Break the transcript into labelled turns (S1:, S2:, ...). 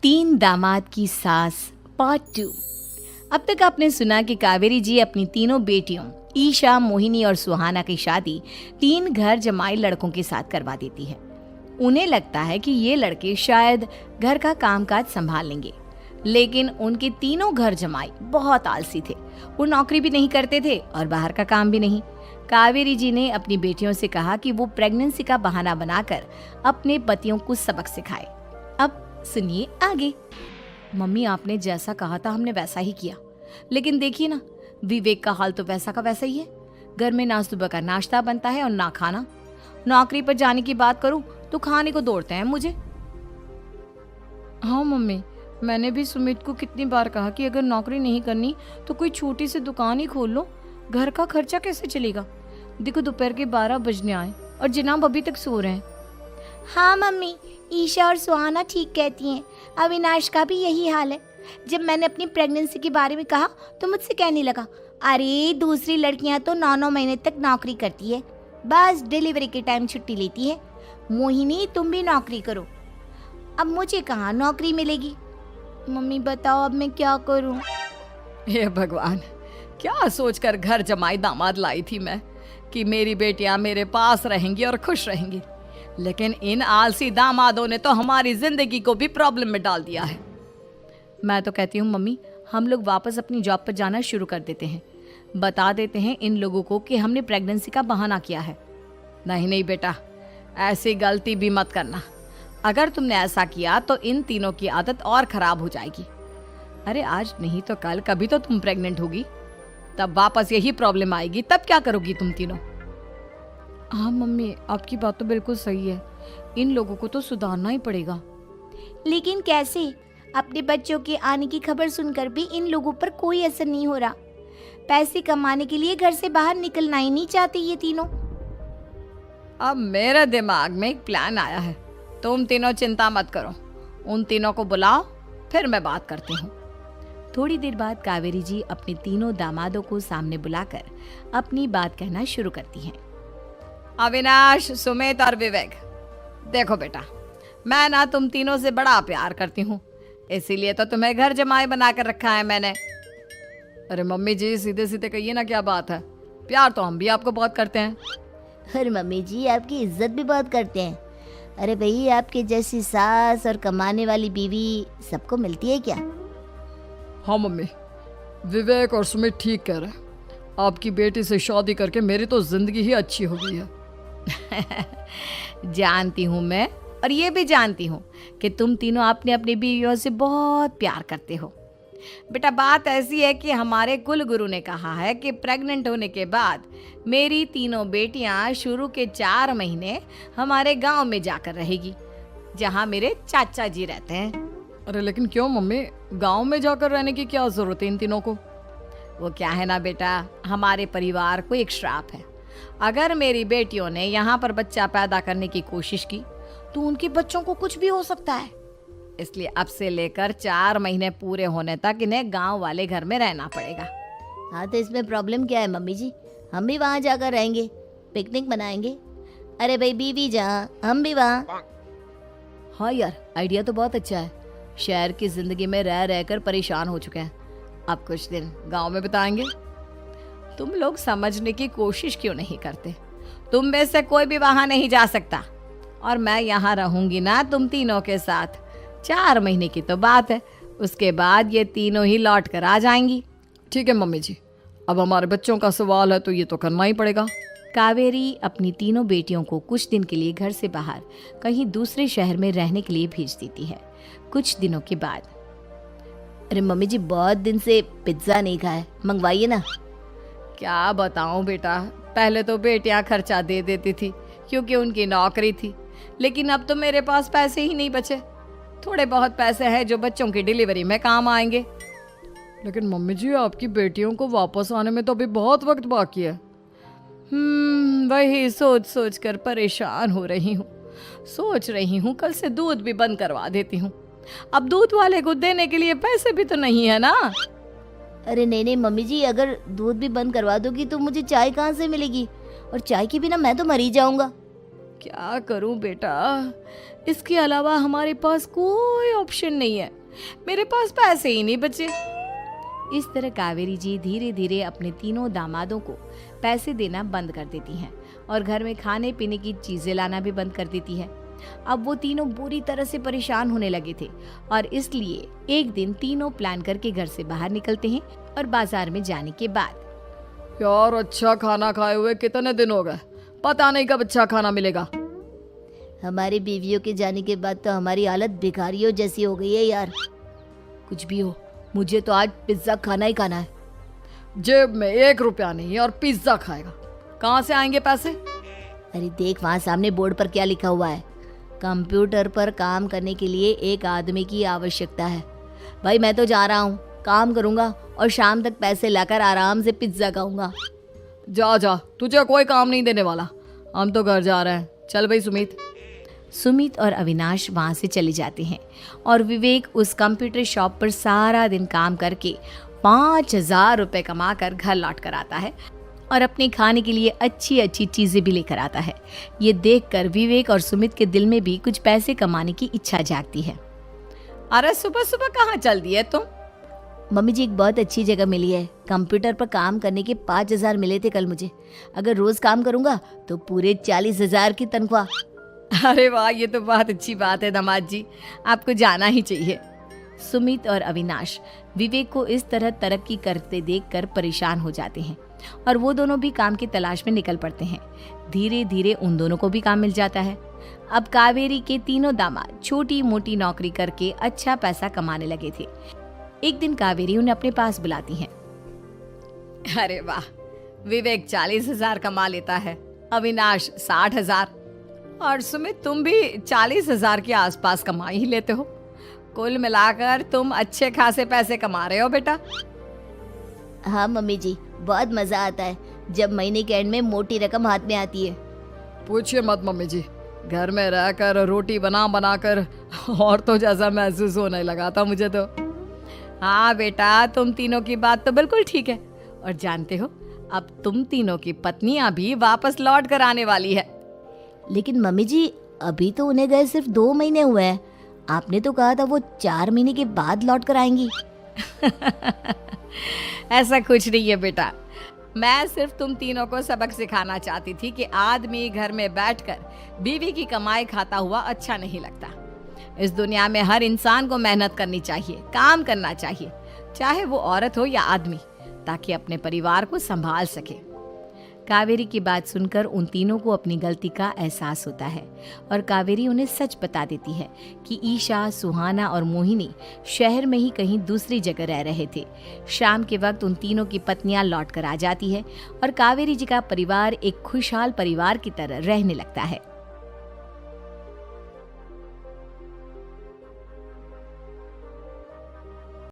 S1: तीन दामाद की सास पार्ट 2। अब तक आपने सुना कि कावेरी जी अपनी तीनों बेटियों ईशा, मोहिनी और सुहाना की शादी तीन घर जमाई लड़कों के साथ करवा देती है। उन्हें लगता है कि ये लड़के शायद घर का कामकाज संभाल लेंगे, लेकिन उनके तीनों घर जमाई बहुत आलसी थे। वो नौकरी भी नहीं करते थे और बाहर का काम भी नहीं। कावेरी जी ने अपनी बेटियों से कहा कि वो प्रेगनेंसी का बहाना बनाकर अपने पतियों को सबक सिखाए। अब सुनिए आगे। मम्मी, आपने जैसा कहा था हमने वैसा ही किया, लेकिन देखिए ना, विवेक का हाल तो वैसा का वैसा ही है। घर में ना सुबह का नाश्ता बनता है और ना खाना। नौकरी पर जाने की बात करूं तो खाने को दौड़ते हैं मुझे। हाँ मम्मी, मैंने भी सुमित को कितनी बार कहा कि अगर नौकरी नहीं करनी तो कोई छोटी सी दुकान ही खोल लो। घर का खर्चा कैसे चलेगा? देखो दोपहर के 12 बजने आए और जनाब अभी तक सो रहे हैं।
S2: हाँ मम्मी, ईशा और सुहाना ठीक कहती हैं। अविनाश का भी यही हाल है। जब मैंने अपनी प्रेगनेंसी के बारे में कहा तो मुझसे कहने लगा, अरे दूसरी लड़कियां तो 9-9 महीने तक नौकरी करती है, बस डिलीवरी के टाइम छुट्टी लेती है। मोहिनी, तुम भी नौकरी करो। अब मुझे कहाँ नौकरी मिलेगी? मम्मी बताओ अब मैं क्या करूँ?
S1: हे भगवान, क्या सोचकर घर जमाई दामाद लाई थी मैं कि मेरी बेटियां मेरे पास रहेंगी और खुश रहेंगी, लेकिन इन आलसी दामादों ने तो हमारी जिंदगी को भी प्रॉब्लम में डाल दिया है। मैं तो कहती हूँ मम्मी, हम लोग वापस अपनी जॉब पर जाना शुरू कर देते हैं। बता देते हैं इन लोगों को कि हमने प्रेगनेंसी का बहाना किया है। नहीं नहीं बेटा, ऐसी गलती भी मत करना। अगर तुमने ऐसा किया तो इन तीनों की आदत और खराब हो जाएगी। अरे आज नहीं तो कल कभी तो तुम प्रेग्नेंट होगी, तब वापस यही प्रॉब्लम आएगी। तब क्या करोगी तुम तीनों? हाँ मम्मी, आपकी बात तो बिल्कुल सही है। इन लोगों को तो सुधारना ही पड़ेगा।
S2: लेकिन कैसे? अपने बच्चों के आने की खबर सुनकर भी इन लोगों पर कोई असर नहीं हो रहा। पैसे कमाने के लिए घर से बाहर निकलना ही नहीं चाहते ये तीनों।
S1: अब मेरे दिमाग में एक प्लान आया है। तुम तीनों चिंता मत करो, उन तीनों को बुलाओ, फिर मैं बात करती हूँ। थोड़ी देर बाद कावेरी जी अपने तीनों दामादों को सामने बुलाकर अपनी बात कहना शुरू करती हैं। अविनाश, सुमित और विवेक, देखो बेटा, मैं ना तुम तीनों से बड़ा प्यार करती हूँ, इसीलिए तो तुम्हें घर जमाई बना कर रखा है मैंने। अरे मम्मी जी, सीधे सीधे कहिए ना, क्या बात है? प्यार तो हम भी आपको बहुत करते हैं।
S2: अरे मम्मी जी, आपकी इज्जत भी बहुत करते हैं। अरे भाई, आपके जैसी सास और कमाने वाली बीवी सबको मिलती है क्या?
S1: हाँ मम्मी, विवेक और सुमित ठीक कह रहे हैं। आपकी बेटी से शादी करके मेरी तो जिंदगी ही अच्छी हो गई है। जानती हूँ मैं, और ये भी जानती हूँ कि तुम तीनों अपने अपनी बीवियों से बहुत प्यार करते हो। बेटा, बात ऐसी है कि हमारे कुल गुरु ने कहा है कि प्रेग्नेंट होने के बाद मेरी तीनों बेटियां शुरू के 4 महीने हमारे गांव में जाकर रहेगी, जहां मेरे चाचा जी रहते हैं। अरे लेकिन क्यों मम्मी, गांव में जाकर रहने की क्या जरूरत है इन तीनों को? वो क्या है ना बेटा, हमारे परिवार को एक श्राप है। अगर मेरी बेटियों ने यहाँ पर बच्चा पैदा करने की कोशिश की तो उनके बच्चों को कुछ भी हो सकता है। इसलिए अब से लेकर 4 महीने पूरे होने तक इन्हें गांव वाले घर में रहना पड़ेगा।
S2: हाँ तो इसमें प्रॉब्लम क्या है मम्मी जी? हम भी वहाँ जाकर रहेंगे, पिकनिक मनाएंगे। अरे भाई, बीवी जहाँ हम भी वहाँ।
S1: हाँ यार, आइडिया तो बहुत अच्छा है। शहर की जिंदगी में रह रहकर परेशान हो चुके हैं, अब कुछ दिन गांव में बिताएंगे। तुम लोग समझने की कोशिश क्यों नहीं करते? तुम में से कोई भी वहां नहीं जा सकता, और मैं यहाँ रहूंगी ना तुम तीनों के साथ। 4 महीने की तो बात है, उसके बाद ये तीनों ही लौट कर आ जाएंगी। ठीक है मम्मी जी, अब हमारे बच्चों का सवाल है तो ये तो करना ही पड़ेगा। कावेरी अपनी तीनों बेटियों को कुछ दिन के लिए घर से बाहर कहीं दूसरे शहर में रहने के लिए भेज देती है। कुछ दिनों के बाद,
S2: अरे मम्मी जी, बहुत दिन से पिज्जा नहीं खाया, मंगवाइए ना।
S1: क्या बताऊं बेटा, पहले तो बेटियां खर्चा दे देती थी क्योंकि उनकी नौकरी थी, लेकिन अब तो मेरे पास पैसे ही नहीं बचे। थोड़े बहुत पैसे हैं जो बच्चों की डिलीवरी में काम आएंगे। लेकिन मम्मी जी, आपकी बेटियों को वापस आने में तो अभी बहुत वक्त बाकी है। वही सोच सोच कर परेशान हो रही हूँ। सोच रही हूँ कल से दूध भी बंद करवा देती हूँ। अब दूध वाले को देने के लिए पैसे भी तो नहीं है ना।
S2: अरे नहीं नहीं मम्मी जी, अगर दूध भी बंद करवा दोगी तो मुझे चाय कहाँ से मिलेगी? और चाय के बिना मैं तो मर ही जाऊंगा।
S1: क्या करूं बेटा, इसके अलावा हमारे पास कोई ऑप्शन नहीं है, मेरे पास पैसे ही नहीं बचे। इस तरह कावेरी जी धीरे धीरे अपने तीनों दामादों को पैसे देना बंद कर देती हैं और घर में खाने पीने की चीजें लाना भी बंद कर देती है। अब वो तीनों बुरी तरह से परेशान होने लगे थे और इसलिए एक दिन तीनों प्लान करके घर से बाहर निकलते हैं और बाजार में जाने के बाद,
S3: यार अच्छा खाना खाए हुए कितने दिन हो गए, पता नहीं कब अच्छा खाना मिलेगा।
S2: हमारी बीवियों के जाने के बाद तो हमारी हालत भिखारियों जैसी हो गई है यार।
S1: कुछ भी हो, मुझे तो आज पिज्जा खाना ही खाना है।
S3: जेब में 1 रुपया नहीं और पिज्जा खाएगा, कहाँ से आएंगे पैसे?
S2: अरे देख वहाँ सामने बोर्ड पर क्या लिखा हुआ है, कंप्यूटर पर काम करने के लिए एक आदमी की आवश्यकता है। भाई मैं तो जा रहा हूँ, काम करूँगा और शाम तक पैसे लाकर आराम से पिज्जा खाऊंगा।
S3: जा जा, तुझे कोई काम नहीं देने वाला, हम तो घर जा रहे हैं। चल भाई सुमित।
S1: सुमित और अविनाश वहाँ से चले जाते हैं और विवेक उस कंप्यूटर शॉप पर सारा दिन काम करके 5,000 रुपये कमा कर घर लौट कर आता है और अपने खाने के लिए अच्छी अच्छी चीज़ें भी लेकर आता है। ये देखकर विवेक और सुमित के दिल में भी कुछ पैसे कमाने की इच्छा जागती है।
S3: अरे सुबह सुबह कहाँ चल दिए तुम?
S2: मम्मी जी एक बहुत अच्छी जगह मिली है, कंप्यूटर पर काम करने के 5,000 मिले थे कल मुझे। अगर रोज काम करूंगा तो पूरे 40,000 की तनख्वाह।
S1: अरे वाह, ये तो बहुत अच्छी बात है दामाद जी, आपको जाना ही चाहिए। सुमित और अविनाश विवेक को इस तरह तरक्की करते देखकर परेशान हो जाते हैं और वो दोनों भी काम की तलाश में निकल पड़ते हैं। धीरे धीरे उन दोनों को भी काम मिल जाता है। अब कावेरी के तीनों दामाद छोटी मोटी नौकरी करके अच्छा पैसा कमाने लगे थे। एक दिन कावेरी उन्हें अपने पास बुलाती हैं।
S3: अरे वाह, विवेक 40,000 कमा लेता है, अविनाश 60,000 और सुमित तुम भी 40,000 के आसपास कमा ही लेते हो। कुल मिलाकर तुम अच्छे खासे पैसे कमा रहे हो बेटा।
S2: हाँ मम्मी जी, बहुत मजा आता है जब महीने के एंड में मोटी रकम हाथ में आती है।
S3: पूछिए मत मम्मी जी, घर में रहकर रोटी बना बना कर और तो जैसा महसूस होने लगा था मुझे तो।
S1: हाँ बेटा, तुम तीनों की बात तो बिल्कुल ठीक है और जानते हो अब तुम तीनों की पत्नियां भी वापस लौट कर आने वाली है।
S2: लेकिन मम्मी जी अभी तो उन्हें गए सिर्फ 2 महीने हुए हैं, आपने तो कहा था वो 4 महीने के बाद लौट कर आएंगी।
S1: ऐसा कुछ नहीं है बेटा, मैं सिर्फ तुम तीनों को सबक सिखाना चाहती थी कि आदमी घर में बैठकर बीवी की कमाई खाता हुआ अच्छा नहीं लगता। इस दुनिया में हर इंसान को मेहनत करनी चाहिए, काम करना चाहिए, चाहे वो औरत हो या आदमी, ताकि अपने परिवार को संभाल सके। कावेरी की बात सुनकर उन तीनों को अपनी गलती का एहसास होता है और कावेरी उन्हें सच बता देती है कि ईशा, सुहाना और मोहिनी शहर में ही कहीं दूसरी जगह रह रहे थे। शाम के वक्त उन तीनों की पत्नियां लौट कर आ जाती है और कावेरी जी का परिवार एक खुशहाल परिवार की तरह रहने लगता है।